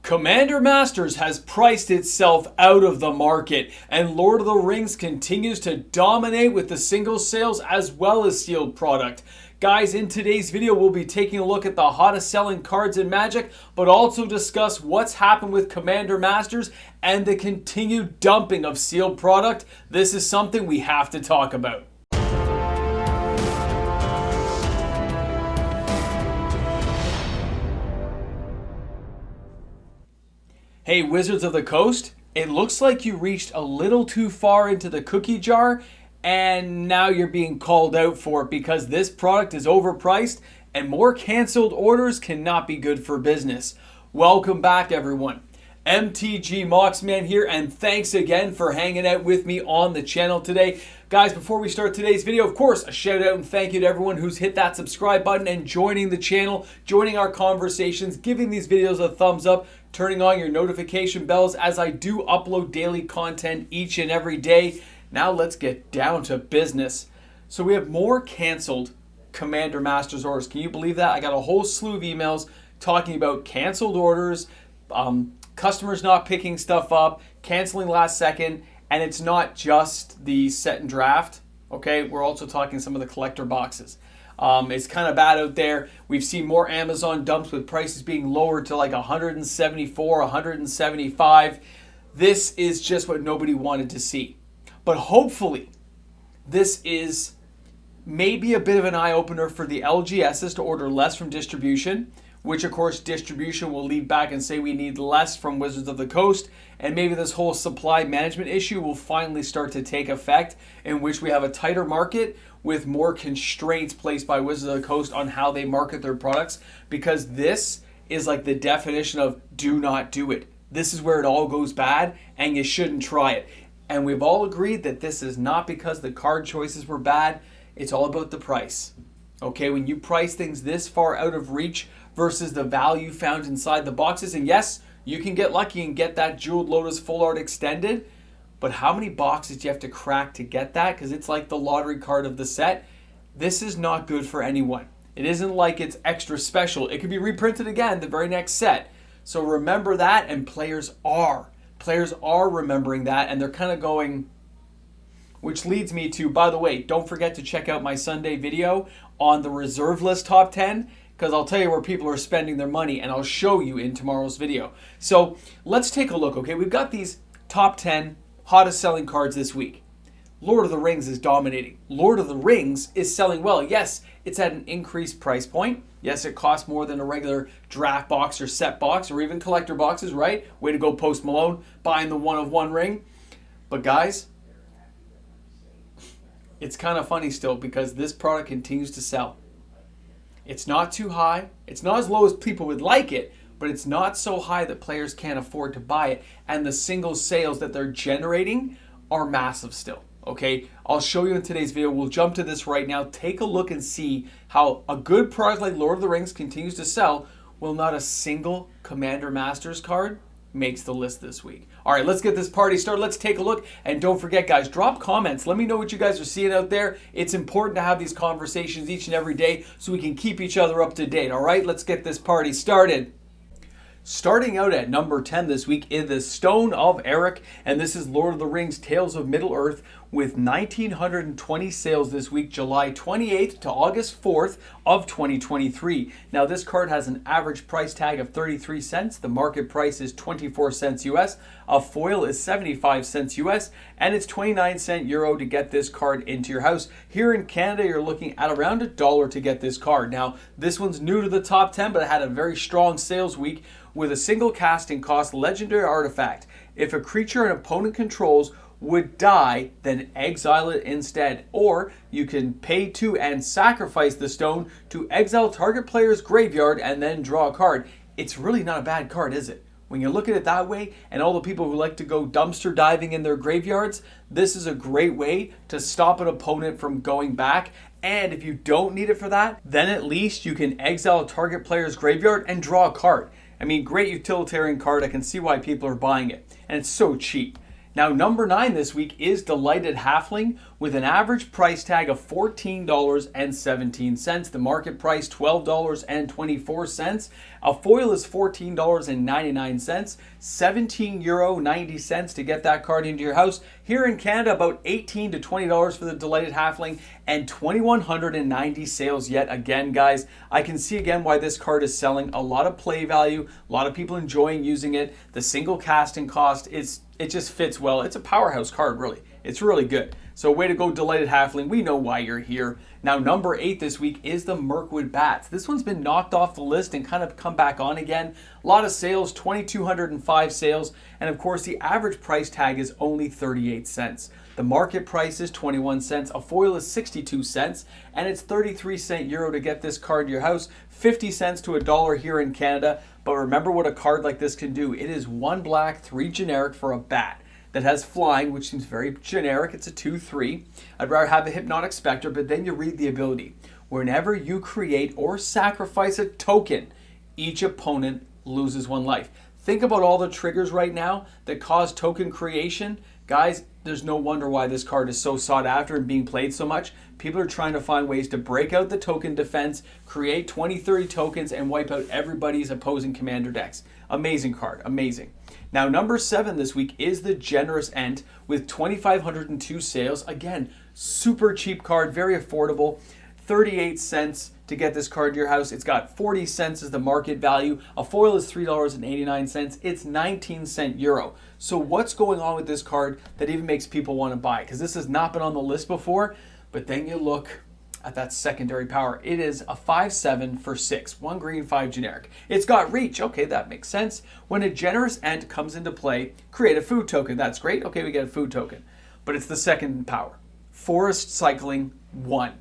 Commander Masters has priced itself out of the market, and Lord of the Rings continues to dominate with the single sales as well as sealed product. Guys, in today's video, we'll be taking a look at the hottest selling cards in Magic, but also discuss what's happened with Commander Masters and the continued dumping of sealed product. This is something we have to talk about. Hey, Wizards of the Coast, it looks like you reached a little too far into the cookie jar and now you're being called out for it because this product is overpriced and more canceled orders cannot be good for business. Welcome back, everyone. MTG Moxman here, and thanks again for hanging out with me on the channel today. Guys, before we start today's video, of course, a shout out and thank you to everyone who's hit that subscribe button and joining the channel, joining our conversations, giving these videos a thumbs up, turning on your notification bells as I do upload daily content each and every day. Now let's get down to business. So we have more canceled Commander Masters orders. Can you believe that? I got a whole slew of emails talking about canceled orders, customers not picking stuff up, canceling last second, and it's not just the set and draft, okay? We're also talking some of the collector boxes. It's kind of bad out there. We've seen more Amazon dumps with prices being lowered to like 174, 175. This is just what nobody wanted to see. But hopefully, this is maybe a bit of an eye-opener for the LGSs to order less from distribution, which of course distribution will lead back and say we need less from Wizards of the Coast, and maybe this whole supply management issue will finally start to take effect, in which we have a tighter market with more constraints placed by Wizards of the Coast on how they market their products, because this is like the definition of do not do it. This is where it all goes bad and you shouldn't try it. And we've all agreed that this is not because the card choices were bad, it's all about the price. Okay, when you price things this far out of reach versus the value found inside the boxes, and yes, you can get lucky and get that Jeweled Lotus Full Art Extended, but how many boxes do you have to crack to get that? Because it's like the lottery card of the set. This is not good for anyone. It isn't like it's extra special. It could be reprinted again the very next set. So remember that, and players are remembering that, and they're kind of going, which leads me to, by the way, don't forget to check out my Sunday video on the reserve list top 10, because I'll tell you where people are spending their money, and I'll show you in tomorrow's video. So let's take a look, okay? We've got these top 10 hottest selling cards this week. Lord of the Rings is dominating. Lord of the Rings is selling well. Yes, it's at an increased price point. Yes, it costs more than a regular draft box or set box or even collector boxes, right? Way to go, Post Malone, buying the one of one ring. But guys, it's kind of funny still because this product continues to sell. It's not too high. It's not as low as people would like it, but it's not so high that players can't afford to buy it. And the single sales that they're generating are massive still. Okay, I'll show you in today's video. We'll jump to this right now. Take a look and see how a good product like Lord of the Rings continues to sell while not a single Commander Masters card makes the list this week. All right, let's get this party started. Let's take a look. And don't forget, guys, drop comments. Let me know what you guys are seeing out there. It's important to have these conversations each and every day so we can keep each other up to date. All right, let's get this party started. Starting out at number 10 this week is the Stone of Eric, and this is Lord of the Rings Tales of Middle-earth with 1,920 sales this week, July 28th to August 4th of 2023. Now this card has an average price tag of 33 cents, the market price is 24 cents US, a foil is 75 cents US, and it's 29 cent euro to get this card into your house. Here in Canada, you're looking at around $1 to get this card. Now this one's new to the top 10, but it had a very strong sales week with a single casting cost legendary artifact. If a creature an opponent controls would die, then exile it instead. Or you can pay to and sacrifice the stone to exile target player's graveyard and then draw a card. It's really not a bad card, is it? When you look at it that way, and all the people who like to go dumpster diving in their graveyards, this is a great way to stop an opponent from going back. And if you don't need it for that, then at least you can exile a target player's graveyard and draw a card. I mean, great utilitarian card. I can see why people are buying it. And it's so cheap. Now, number 9 this week is Delighted Halfling with an average price tag of $14.17. The market price $12.24. A foil is $14.99, €17.90 to get that card into your house. Here in Canada, about $18 to $20 for the Delighted Halfling, and 2,190 sales yet again, guys. I can see again why this card is selling. A lot of play value, a lot of people enjoying using it. The single casting cost it just fits well. It's a powerhouse card, really. It's really good. So way to go, Delighted Halfling. We know why you're here. Now, number 8 this week is the Mirkwood Bats. This one's been knocked off the list and kind of come back on again. A lot of sales, 2,205 sales. And of course, the average price tag is only 38 cents. The market price is 21 cents. A foil is 62 cents. And it's 33 euro to get this card to your house. 50 cents to $1 here in Canada. But remember what a card like this can do. It is 1 black, 3 generic for a bat that has flying, which seems very generic. It's a 2/3. I'd rather have a Hypnotic Spectre, but then you read the ability. Whenever you create or sacrifice a token, each opponent loses 1 life. Think about all the triggers right now that cause token creation. Guys, there's no wonder why this card is so sought after and being played so much. People are trying to find ways to break out the token defense, create 20, 30 tokens, and wipe out everybody's opposing commander decks. Amazing card, amazing. Now, number 7 this week is the Generous Ent with 2,502 sales. Again, super cheap card, very affordable. 38 cents to get this card to your house. It's got 40 cents as the market value. A foil is $3.89. It's 19 euro. So what's going on with this card that even makes people want to buy it? Because this has not been on the list before, but then you look at that secondary power. It is a 5/7 for 6. 1 green, 5 generic. It's got reach. Okay, that makes sense. When a Generous Ent comes into play, create a food token. That's great. Okay, we get a food token. But it's the second power. Forest Cycling 1.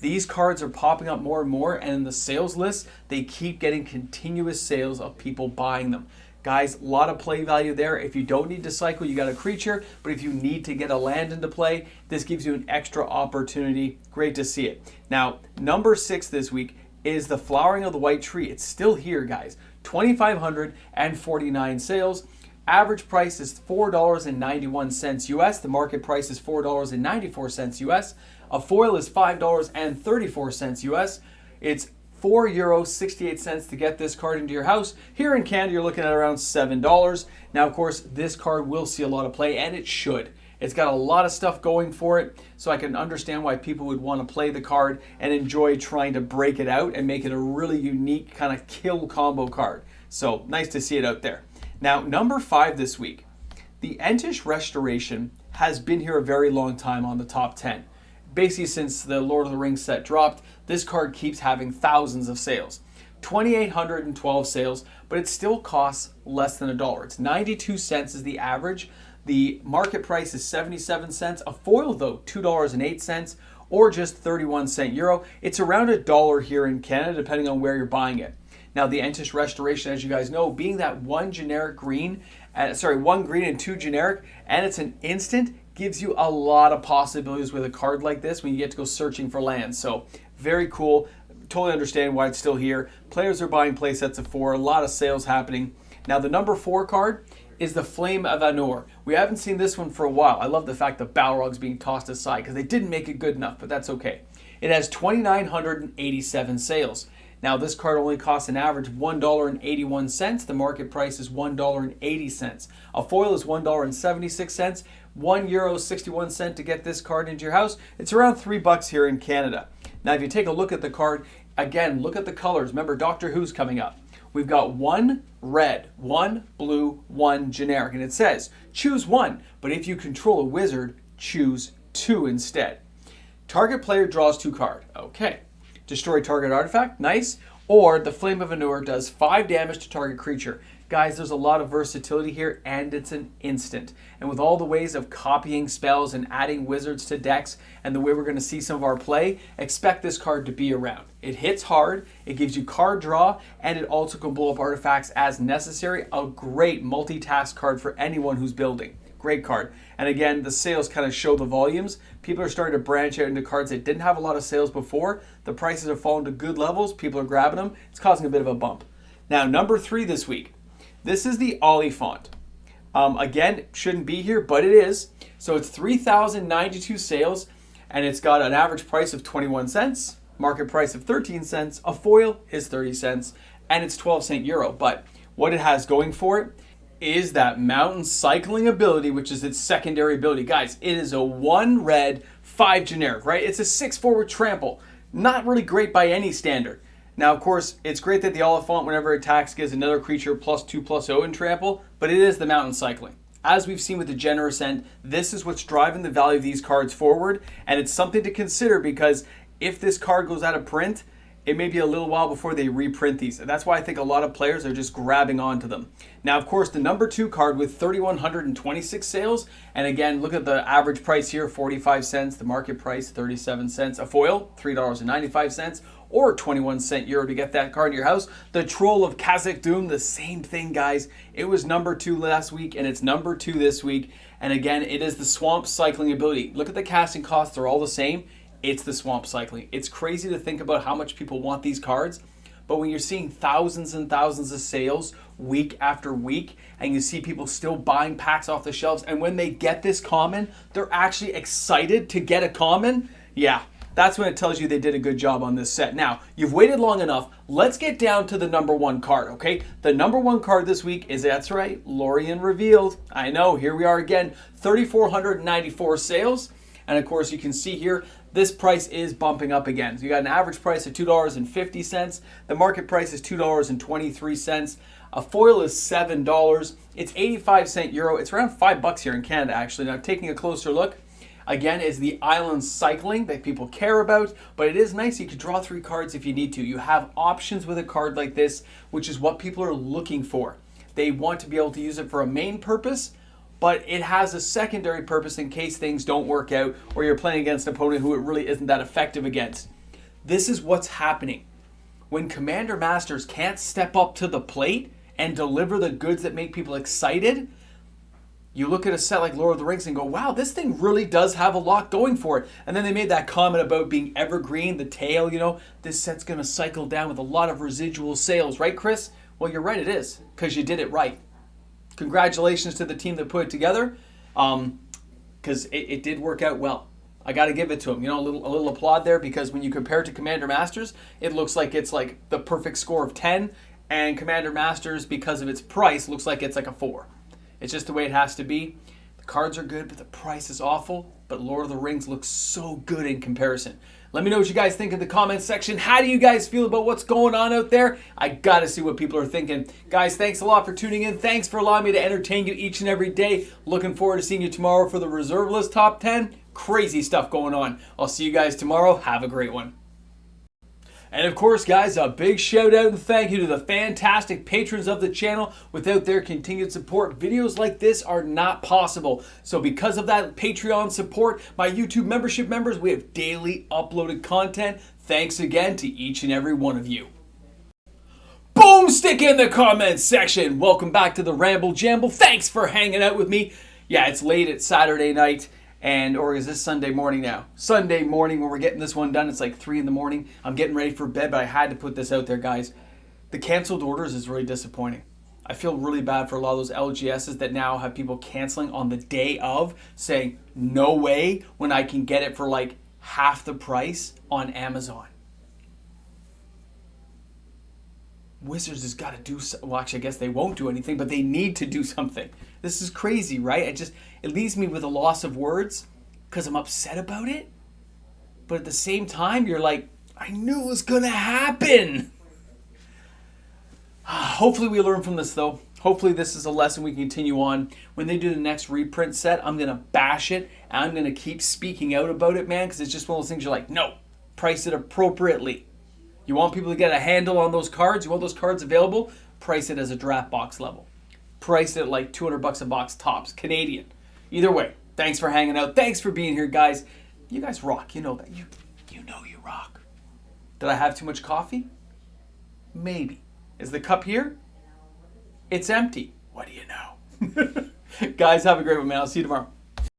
These cards are popping up more and more, and in the sales list, they keep getting continuous sales of people buying them. Guys, a lot of play value there. If you don't need to cycle, you got a creature, but if you need to get a land into play, this gives you an extra opportunity. Great to see it. Now, number 6 this week is the Flowering of the White Tree. It's still here, guys. 2,549 sales. Average price is $4.91 US. The market price is $4.94 US. A foil is $5.34 US. It's €4.68 to get this card into your house. Here in Canada, you're looking at around $7. Now, of course, this card will see a lot of play, and it should. It's got a lot of stuff going for it, so I can understand why people would want to play the card and enjoy trying to break it out and make it a really unique kind of kill combo card. So nice to see it out there. Now, number 5 this week. The Entish Restoration has been here a very long time on the top 10. Basically, since the Lord of the Rings set dropped, this card keeps having thousands of sales. 2,812 sales, but it still costs less than $1. It's 92 cents is the average. The market price is 77 cents. A foil, though, $2.08, or just 31 euro. It's around $1 here in Canada, depending on where you're buying it. Now, the Entish Restoration, as you guys know, being that 1 green and 2 generic, and it's an instant, gives you a lot of possibilities with a card like this when you get to go searching for lands. So very cool. Totally understand why it's still here. Players are buying play sets of 4. A lot of sales happening. Now, the number 4 card is the Flame of Anor. We haven't seen this one for a while. I love the fact that Balrog's being tossed aside because they didn't make it good enough, but that's okay. It has 2,987 sales. Now, this card only costs an average $1.81. The market price is $1.80. A foil is $1.76. €1.61 to get this card into your house. It's around $3 here in Canada. Now, if you take a look at the card, again, look at the colors. Remember, Doctor Who's coming up. We've got 1 red, 1 blue, 1 generic. And it says, choose 1. But if you control a wizard, choose 2 instead. Target player draws 2 cards. Okay. Destroy target artifact, nice. Or the Flame of Anor does 5 damage to target creature. Guys, there's a lot of versatility here, and it's an instant. And with all the ways of copying spells and adding wizards to decks, and the way we're going to see some of our play, expect this card to be around. It hits hard, it gives you card draw, and it also can blow up artifacts as necessary. A great multitask card for anyone who's building. Great card. And again, the sales kind of show the volumes. People are starting to branch out into cards that didn't have a lot of sales before. The prices have fallen to good levels. People are grabbing them. It's causing a bit of a bump. Now, number 3 this week. This is the Oliphant. Again, shouldn't be here, but it is. So it's 3,092 sales. and it's got an average price of 21 cents, market price of 13 cents, a foil is 30 cents, and it's 12-cent euro. But what it has going for it is that mountain cycling ability, which is its secondary ability. Guys, it is a 1 red, 5 generic, right? It's a 6 forward trample. Not really great by any standard. Now, of course, it's great that the Oliphant, whenever it attacks, gives another creature +2/+0 in trample, but it is the mountain cycling. As we've seen with the Generous End, this is what's driving the value of these cards forward, and it's something to consider because if this card goes out of print, it may be a little while before they reprint these. And that's why I think a lot of players are just grabbing onto them. Now, of course, the number 2 card with 3,126 sales. And again, look at the average price here, 45 cents. The market price, 37 cents. A foil, $3.95. Or 21-cent euro to get that card in your house. The Troll of Kazakh Doom, the same thing, guys. It was number 2 last week, and it's number 2 this week. And again, it is the Swamp Cycling ability. Look at the casting costs. They're all the same. It's the Swamp Cycling. It's crazy to think about how much people want these cards, but when you're seeing thousands and thousands of sales week after week, and you see people still buying packs off the shelves, and when they get this common, they're actually excited to get a common, yeah, that's when it tells you they did a good job on this set. Now, you've waited long enough. Let's get down to the number 1 card, okay? The number 1 card this week is, that's right, Lorien Revealed. I know, here we are again, 3,494 sales. And of course, you can see here, this price is bumping up again. So you got an average price of $2.50. The market price is $2.23. A foil is $7. It's 85-cent euro. It's around $5 here in Canada, actually. Now, taking a closer look, again, is the island cycling that people care about. But it is nice. You could draw 3 cards if you need to. You have options with a card like this, which is what people are looking for. They want to be able to use it for a main purpose, but it has a secondary purpose in case things don't work out or you're playing against an opponent who it really isn't that effective against. This is what's happening. When Commander Masters can't step up to the plate and deliver the goods that make people excited, you look at a set like Lord of the Rings and go, wow, this thing really does have a lot going for it. And then they made that comment about being evergreen, the tail, this set's going to cycle down with a lot of residual sales, right, Chris? Well, you're right, it is, because you did it right. Congratulations to the team that put it together, because it did work out well. I got to give it to them. A little applaud there, because when you compare it to Commander Masters, it looks like it's like the perfect score of 10, and Commander Masters, because of its price, looks like it's like a 4. It's just the way it has to be. The cards are good, but the price is awful. But Lord of the Rings looks so good in comparison. Let me know what you guys think in the comments section. How do you guys feel about what's going on out there? I gotta see what people are thinking. Guys, thanks a lot for tuning in. Thanks for allowing me to entertain you each and every day. Looking forward to seeing you tomorrow for the Reserve List Top 10. Crazy stuff going on. I'll see you guys tomorrow. Have a great one. And of course, guys, a big shout out and thank you to the fantastic patrons of the channel. Without their continued support, videos like this are not possible. So because of that Patreon support, my YouTube membership members, we have daily uploaded content. Thanks again to each and every one of you. Boomstick in the comments section. Welcome back to the Ramble Jamble. Thanks for hanging out with me. Yeah, it's late. It's Saturday night. Or is this Sunday morning now? Sunday morning when we're getting this one done. It's like 3 in the morning. I'm getting ready for bed, but I had to put this out there, guys. The canceled orders is really disappointing. I feel really bad for a lot of those LGSs that now have people canceling on the day of, saying, no way, when I can get it for like half the price on Amazon. Wizards has got to do something. Well, actually, I guess they won't do anything, but they need to do something. This is crazy, right? It leaves me with a loss of words because I'm upset about it. But at the same time, you're like, I knew it was going to happen. Hopefully we learn from this, though. Hopefully this is a lesson we can continue on. When they do the next reprint set, I'm going to bash it. And I'm going to keep speaking out about it, man, because it's just one of those things you're like, no, price it appropriately. You want people to get a handle on those cards? You want those cards available? Price it as a draft box level. Price it at like $200 a box tops, Canadian. Either way, thanks for hanging out. Thanks for being here, guys. You guys rock. You know that. You know you rock. Did I have too much coffee? Maybe. Is the cup here? It's empty. What do you know? Guys, have a great one, man. I'll see you tomorrow.